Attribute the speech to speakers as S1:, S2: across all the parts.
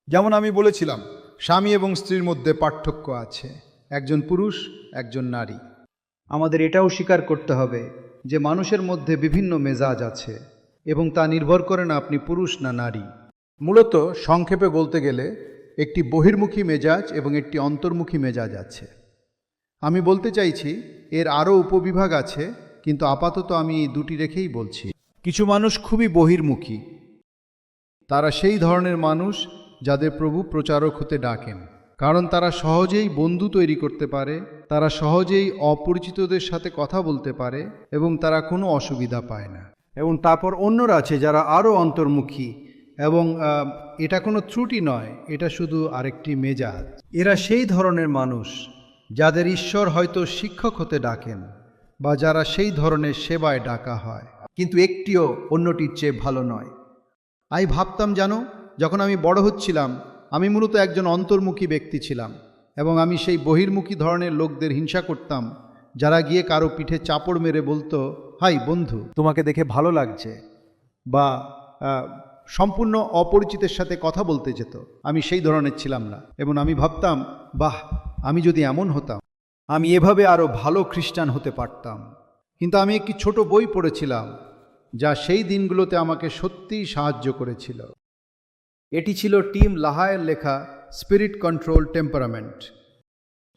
S1: যেমন আমি বলেছিলাম, স্বামী এবং স্ত্রীর মধ্যে পার্থক্য আছে, একজন পুরুষ একজন নারী।
S2: আমাদের এটাও স্বীকার করতে হবে যে মানুষের মধ্যে বিভিন্ন মেজাজ আছে এবং তা নির্ভর করে না আপনি পুরুষ না নারী।
S1: মূলত সংক্ষেপে বলতে গেলে একটি বহির্মুখী মেজাজ এবং একটি অন্তর্মুখী মেজাজ আছে। আমি বলতে চাইছি এর আরও উপবিভাগ আছে, কিন্তু আপাতত আমি এই দুটি রেখেই বলছি। কিছু মানুষ খুবই বহির্মুখী। তারা সেই ধরনের মানুষ যাদের প্রভু প্রচারক হতে ডাকেন, কারণ তারা সহজেই বন্ধু তৈরি করতে পারে, তারা সহজেই অপরিচিতদের সাথে কথা বলতে পারে এবং তারা কোনো অসুবিধা পায় না।
S2: এবং তারপর অন্যরা আছে যারা আরও অন্তর্মুখী, এবং এটা কোনো ত্রুটি নয়, এটা শুধু আরেকটি মেজাজ। এরা সেই ধরনের মানুষ যাদের ঈশ্বর হয়তো শিক্ষক হতে ডাকেন, বা যারা সেই ধরনের সেবায় ডাকা হয়, কিন্তু একটিও অন্যটির চেয়ে ভালো নয়। আমি ভাবতাম, জানো, যখন আমি বড় হচ্ছিলাম, আমি মূলত একজন অন্তর্মুখী ব্যক্তি ছিলাম, এবং আমি সেই বহির্মুখী ধরনের লোকদের হিংসা করতাম যারা গিয়ে কারো পিঠে চাপড় মেরে বলতো, হাই বন্ধু, তোমাকে দেখে ভালো লাগছে, বা সম্পূর্ণ অপরিচিতের সাথে কথা বলতে যেত। আমি সেই ধরনের ছিলাম না, এবং আমি ভাবতাম, বাহ, আমি যদি এমন হতাম, আমি এভাবে আরও ভালো খ্রিস্টান হতে পারতাম। কিন্তু আমি একটি ছোট বই পড়েছিলাম যা সেই দিনগুলোতে আমাকে সত্যিই সাহায্য করেছিল। এটি ছিল টিম লাহায়ের লেখা স্পিরিট কন্ট্রোল টেম্পারামেন্ট,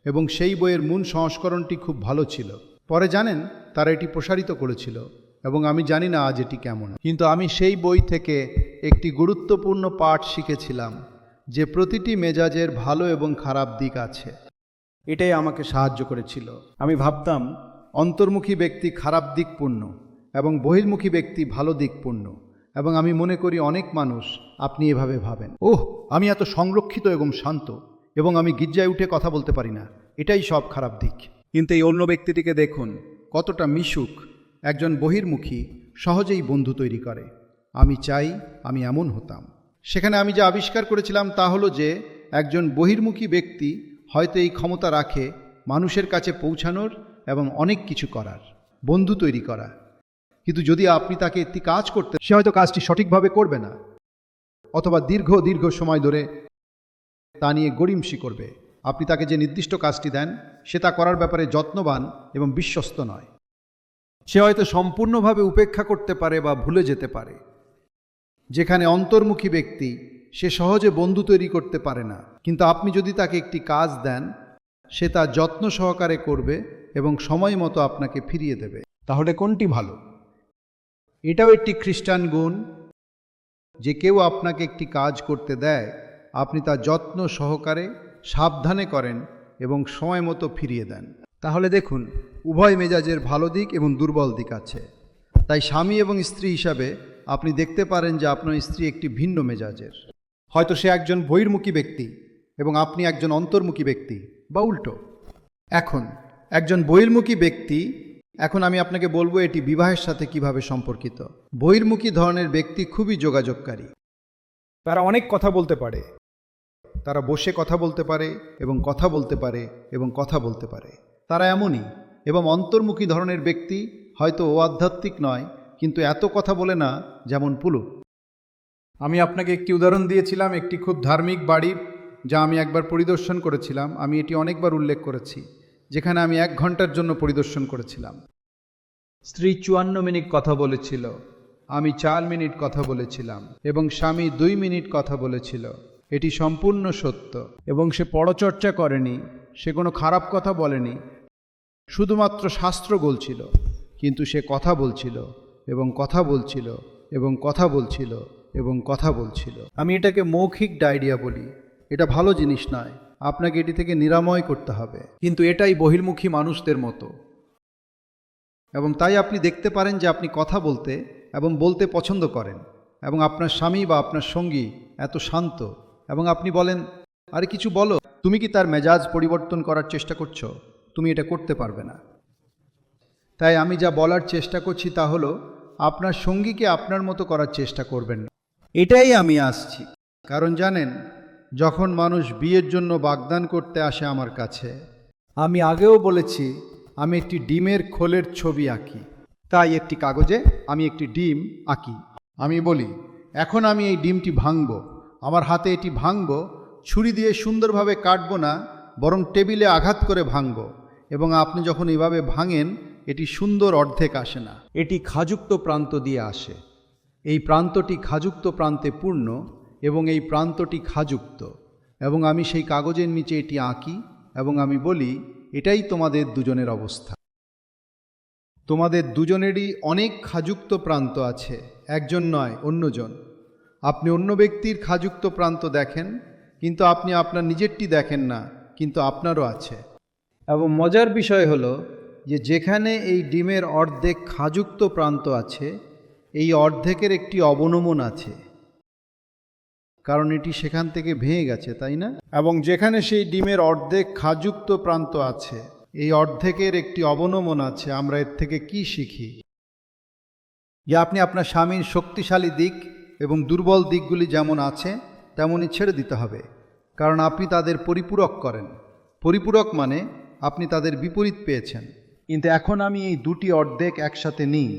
S2: এবং সেই বইয়ের মূল সংস্করণটি খুব ভালো ছিল। পরে জানেন, তারা এটি প্রসারিত করেছিল, এবং আমি জানি না আজ এটি কেমন, কিন্তু আমি সেই বই থেকে একটি গুরুত্বপূর্ণ পাঠ শিখেছিলাম, যে প্রতিটি মেজাজের ভালো এবং খারাপ দিক আছে। এটাই আমাকে সাহায্য করেছিল। আমি ভাবতাম অন্তর্মুখী ব্যক্তি খারাপ দিকপূর্ণ এবং বহির্মুখী ব্যক্তি ভালো দিকপূর্ণ, এবং আমি মনে করি অনেক মানুষ আপনি এভাবে ভাবেন, ওহ, আমি এত সংরক্ষিত এবং শান্ত, এবং আমি গির্জায় উঠে কথা বলতে পারি না, এটাই সব খারাপ দিক। কিন্তু এই অন্য ব্যক্তিটিকে দেখুন, কতটা মিশুক, একজন বহির্মুখী, সহজেই বন্ধু তৈরি করে। আমি চাই আমি এমন হতাম। সেখানে আমি যা আবিষ্কার করেছিলাম তা হলো যে একজন বহির্মুখী ব্যক্তি হয়তো এই ক্ষমতা রাখে মানুষের কাছে পৌঁছানোর এবং অনেক কিছু করার, বন্ধু তৈরি করা। কিন্তু যদি আপনি তাকে একটি কাজ করতে, সে হয়তো কাজটি সঠিকভাবে করবে না, অথবা দীর্ঘ সময় ধরে তা নিয়ে গড়িমসি করবে। আপনি তাকে যে নির্দিষ্ট কাজটি দেন, সে তা করার ব্যাপারে যত্নবান এবং বিশ্বস্ত নয়। সে হয়তো সম্পূর্ণভাবে উপেক্ষা করতে পারে বা ভুলে যেতে পারে। যেখানে অন্তর্মুখী ব্যক্তি, সে সহজে বন্ধু তৈরি করতে পারে না, কিন্তু আপনি যদি তাকে একটি কাজ দেন, সে তা যত্ন সহকারে করবে এবং সময় মতো আপনাকে ফিরিয়ে দেবে। তাহলে কোনটি ভালো? এটাও একটি খ্রিস্টান গুণ, যে কেউ আপনাকে একটি কাজ করতে দেয়, আপনি তা যত্ন সহকারে সাবধানে করেন এবং সময় মতো ফিরিয়ে দেন। তাহলে দেখুন, উভয় মেজাজের ভালো দিক এবং দুর্বল দিক আছে। তাই স্বামী এবং স্ত্রী হিসাবে আপনি দেখতে পারেন যে আপনার স্ত্রী একটি ভিন্ন মেজাজের। হয়তো সে একজন বহির্মুখী ব্যক্তি এবং আপনি একজন অন্তর্মুখী ব্যক্তি, বা উল্টো। এখন একজন বহির্মুখী ব্যক্তি, এখন আমি আপনাকে বলবো এটি বিবাহের সাথে কিভাবে সম্পর্কিত। বহির্মুখী ধরনের ব্যক্তি খুবই যোগাযোগকারী। তারা অনেক কথা বলতে পারে, তারা বসে কথা বলতে পারে এবং কথা বলতে পারে এবং কথা বলতে পারে। তারা এমনই। এবং অন্তর্মুখী ধরনের ব্যক্তি হয়তো ও আধ্যাত্মিক নয়, কিন্তু এত কথা বলে না, যেমন পুলু। আমি আপনাকে একটি উদাহরণ দিয়েছিলাম একটি খুব ধার্মিক বাড়ির, যা আমি একবার পরিদর্শন করেছিলাম। আমি এটি অনেকবার উল্লেখ করেছি, যেখানে আমি 1 ঘন্টার জন্য পরিদর্শন করেছিলাম। স্ত্রী 54 মিনিট কথা বলেছিল, আমি 4 মিনিট কথা বলেছিলাম, এবং স্বামী 2 মিনিট কথা বলেছিল। এটি সম্পূর্ণ সত্য, এবং সে পরচর্চা করেনি, সে কোনো খারাপ কথা বলেনি, শুধুমাত্র শাস্ত্র বলছিল, কিন্তু সে কথা বলছিল এবং কথা বলছিল এবং কথা বলছিল এবং কথা বলছিল। আমি এটাকে মৌখিক ডায়রিয়া বলি। এটা ভালো জিনিস নয়, আপনাকে এটি থেকে নিরাময় করতে হবে, কিন্তু এটাই বহির্মুখী মানুষদের মতো। এবং তাই আপনি দেখতে পারেন যে আপনি কথা বলতে এবং বলতে পছন্দ করেন, এবং আপনার স্বামী বা আপনার সঙ্গী এত শান্ত, এবং আপনি বলেন, আরে কিছু বলো। তুমি কি তার মেজাজ পরিবর্তন করার চেষ্টা করছো? তুমি এটা করতে পারবে না। তাই আমি যা বলার চেষ্টা করছি তা হলো, আপনার সঙ্গীকে আপনার মতো করার চেষ্টা করবেন না। এটাই আমি আসছি, কারণ জানেন, যখন মানুষ বিয়ের জন্য বাগদান করতে আসে আমার কাছে, আমি আগেও বলেছি আমি একটি ডিমের খোলের ছবি আঁকি। তাই একটি কাগজে আমি একটি ডিম আঁকি। আমি বলি, এখন আমি এই ডিমটি ভাঙব,
S1: আমার হাতে এটি ভাঙব, ছুরি দিয়ে সুন্দরভাবে কাটবো না, বরং টেবিলে আঘাত করে ভাঙব, এবং আপনি যখন এভাবে ভাঙেন এটি সুন্দর অর্ধেক আসে না, এটি খাযুক্ত প্রান্ত দিয়ে আসে। এই প্রান্তটি খাযুক্ত প্রান্তে পূর্ণ এবং এই প্রান্তটি খাযুক্ত, এবং আমি সেই কাগজের নিচে এটি আঁকি এবং আমি বলি, এটাই তোমাদের দুজনের অবস্থা। তোমাদের দুজনেরই অনেক খাযুক্ত প্রান্ত আছে, একজন নয় অন্যজন। আপনি অন্য ব্যক্তির খাযুক্ত প্রান্ত দেখেন, কিন্তু আপনি আপনার নিজেরটি দেখেন না, কিন্তু আপনারও আছে। এবং মজার বিষয় হলো যে যেখানে এই ডিমের অর্ধেক খাযুক্ত প্রান্ত আছে, এই অর্ধেকের একটি অবনমন আছে, কারণ এটি সেখান থেকে ভেঙে গেছে, তাই না? এবং যেখানে সেই ডিমের অর্ধেক খাযুক্ত প্রান্ত আছে, এই অর্ধেকের একটি অবনমন আছে। আমরা এর থেকে কি শিখি? যে আপনি আপনার স্বামীর শক্তিশালী দিক এবং দুর্বল দিকগুলি যেমন আছে তেমনই ছেড়ে দিতে হবে, কারণ আপনি তাদের পরিপূরক করেন। পরিপূরক মানে আপনি তাদের বিপরীত পেয়েছেন। কিন্তু এখন আমি এই দুটি অর্ধেক একসাথে নিই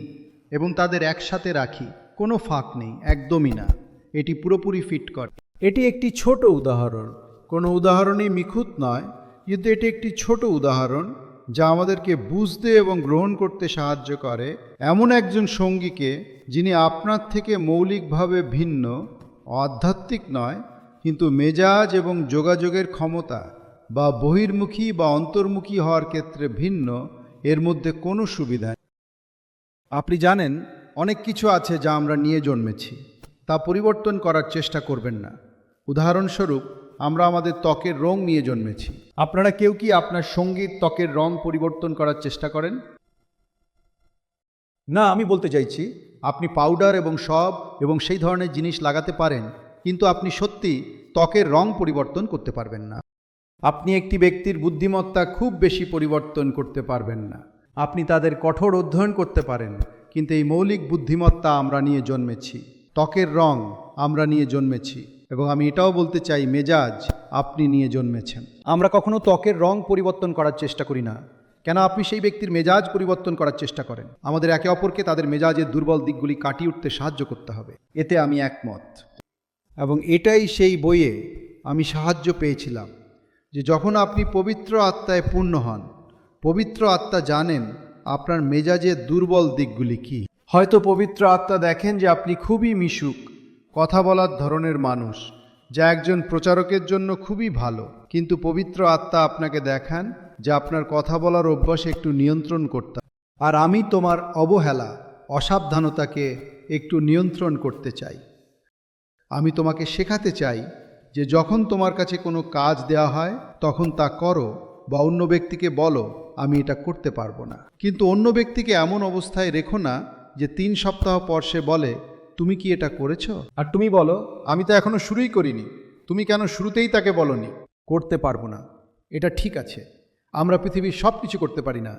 S1: এবং তাদের একসাথে রাখি, কোনো ফাঁক নেই, একদমই না, এটি পুরোপুরি ফিট করে। এটি একটি ছোট উদাহরণ, কোনো উদাহরণই নিখুঁত নয়, কিন্তু এটি একটি ছোট উদাহরণ যা আমাদেরকে বুঝতে এবং গ্রহণ করতে সাহায্য করে এমন একজন সঙ্গীকে যিনি আপনার থেকে মৌলিকভাবে ভিন্ন, আধ্যাত্মিক নয়, কিন্তু মেজাজ এবং যোগাযোগের ক্ষমতা বা বহির্মুখী বা অন্তর্মুখী হওয়ার ক্ষেত্রে ভিন্ন, এর মধ্যে কোনো সুবিধা নেই। আপনি জানেন, অনেক কিছু আছে যা আমরা নিয়ে জন্মেছি, তা পরিবর্তন করার চেষ্টা করবেন না। উদাহরণস্বরূপ, আমরা আমাদের ত্বকের রং নিয়ে জন্মেছি। আপনারা কেউ কি আপনার সঙ্গীর ত্বকের রং পরিবর্তন করার চেষ্টা করেন? না, আমি বলতে চাইছি, আপনি পাউডার এবং সেই ধরনের জিনিস লাগাতে পারেন, কিন্তু আপনি সত্যি ত্বকের রং পরিবর্তন করতে পারবেন না। আপনি একটি ব্যক্তির বুদ্ধিমত্তা খুব বেশি পরিবর্তন করতে পারবেন না। আপনি তাদের কঠোর অধ্যয়ন করতে পারেন, কিন্তু এই মৌলিক বুদ্ধিমত্তা আমরা নিয়ে জন্মেছি, ত্বকের রং আমরা নিয়ে জন্মেছি, এবং আমি এটাও বলতে চাই, মেজাজ আপনি নিয়ে জন্মেছেন। আমরা কখনো ত্বকের রং পরিবর্তন করার চেষ্টা করি না। কেন আপনি সেই ব্যক্তির মেজাজ পরিবর্তন করার চেষ্টা করেন? আমাদের একে অপরকে তাদের মেজাজের দুর্বল দিকগুলি কাটিয়ে উঠতে সাহায্য করতে হবে, এতে আমি একমত। এবং এটাই সেই বইয়ে আমি সাহায্য পেয়েছিলাম, যে যখন আপনি পবিত্র আত্মায় পূর্ণ হন, পবিত্র আত্মা জানেন আপনার মেজাজের দুর্বল দিকগুলি কি। হয়তো পবিত্র আত্মা দেখেন যে আপনি খুবই মিশুক, কথা বলার ধরনের মানুষ, যা একজন প্রচারকের জন্য খুবই ভালো, কিন্তু পবিত্র আত্মা আপনাকে দেখান যে আপনার কথা বলার অভ্যাসে একটু নিয়ন্ত্রণ করতে। আর আমি তোমার অবহেলা, অসাবধানতাকে একটু নিয়ন্ত্রণ করতে চাই। আমি তোমাকে শেখাতে চাই যে যখন তোমার কাছে কোনো কাজ দেওয়া হয় তখন তা করো, বা অন্য ব্যক্তিকে বলো আমি এটা করতে পারবো না। কিন্তু অন্য ব্যক্তিকে এমন অবস্থায় রেখো না যে 3 সপ্তাহ পর সে বলে, তুমি কি এটা করেছো? আর তুমি বলো, আমি তো এখনো শুরুই করিনি। তুমি কেন শুরুতেই তাকে বলনি? করতে পারবো না, এটা ঠিক আছে। আমরা পৃথিবীর সব কিছু করতে পারি না।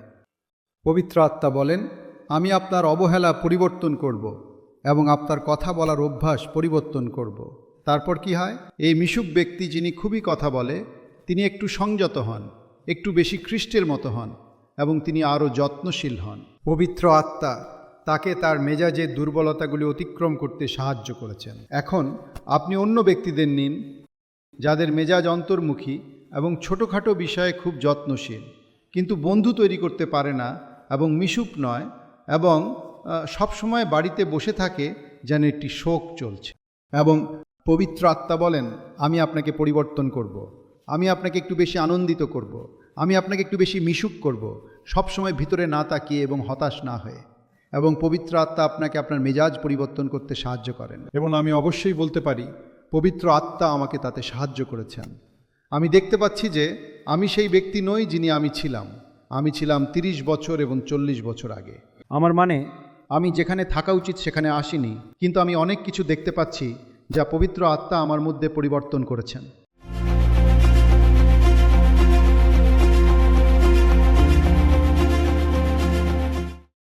S1: পবিত্র আত্মা বলেন, আমি আপনার অবহেলা পরিবর্তন করব এবং আপনার কথা বলার অভ্যাস পরিবর্তন করব। তারপর কি হয়? এই মিশুক ব্যক্তি যিনি খুবই কথা বলে, তিনি একটু সংযত হন, একটু বেশি খ্রিস্টের মতো হন, এবং তিনি আরও যত্নশীল হন। পবিত্র আত্মা তাকে তার মেজাজের দুর্বলতাগুলি অতিক্রম করতে সাহায্য করেছেন। এখন আপনি অন্য ব্যক্তিদের নিন যাদের মেজাজ অন্তর্মুখী এবং ছোটোখাটো বিষয়ে খুব যত্নশীল, কিন্তু বন্ধু তৈরি করতে পারে না এবং মিশুক নয়, এবং সবসময় বাড়িতে বসে থাকে যেন একটি শোক চলছে। এবং পবিত্র আত্মা বলেন, আমি আপনাকে পরিবর্তন করব, আমি আপনাকে একটু বেশি আনন্দিত করব, আমি আপনাকে একটু বেশি মিশুক করব, সবসময় ভিতরে না তাকিয়ে এবং হতাশ না হয়ে। এবং পবিত্র আত্মা আপনাকে আপনার মেজাজ পরিবর্তন করতে সাহায্য করেন, এবং আমি অবশ্যই বলতে পারি পবিত্র আত্মা আমাকে তাতে সাহায্য করেছেন। আমি দেখতে পাচ্ছি যে আমি সেই ব্যক্তি নই যিনি আমি ছিলাম। আমি ছিলাম 30 বছর এবং 40 বছর আগে। আমার মানে, আমি যেখানে থাকা উচিত সেখানে আসিনি, কিন্তু আমি অনেক কিছু দেখতে পাচ্ছি যা পবিত্র আত্মা আমার মধ্যে পরিবর্তন করেছেন।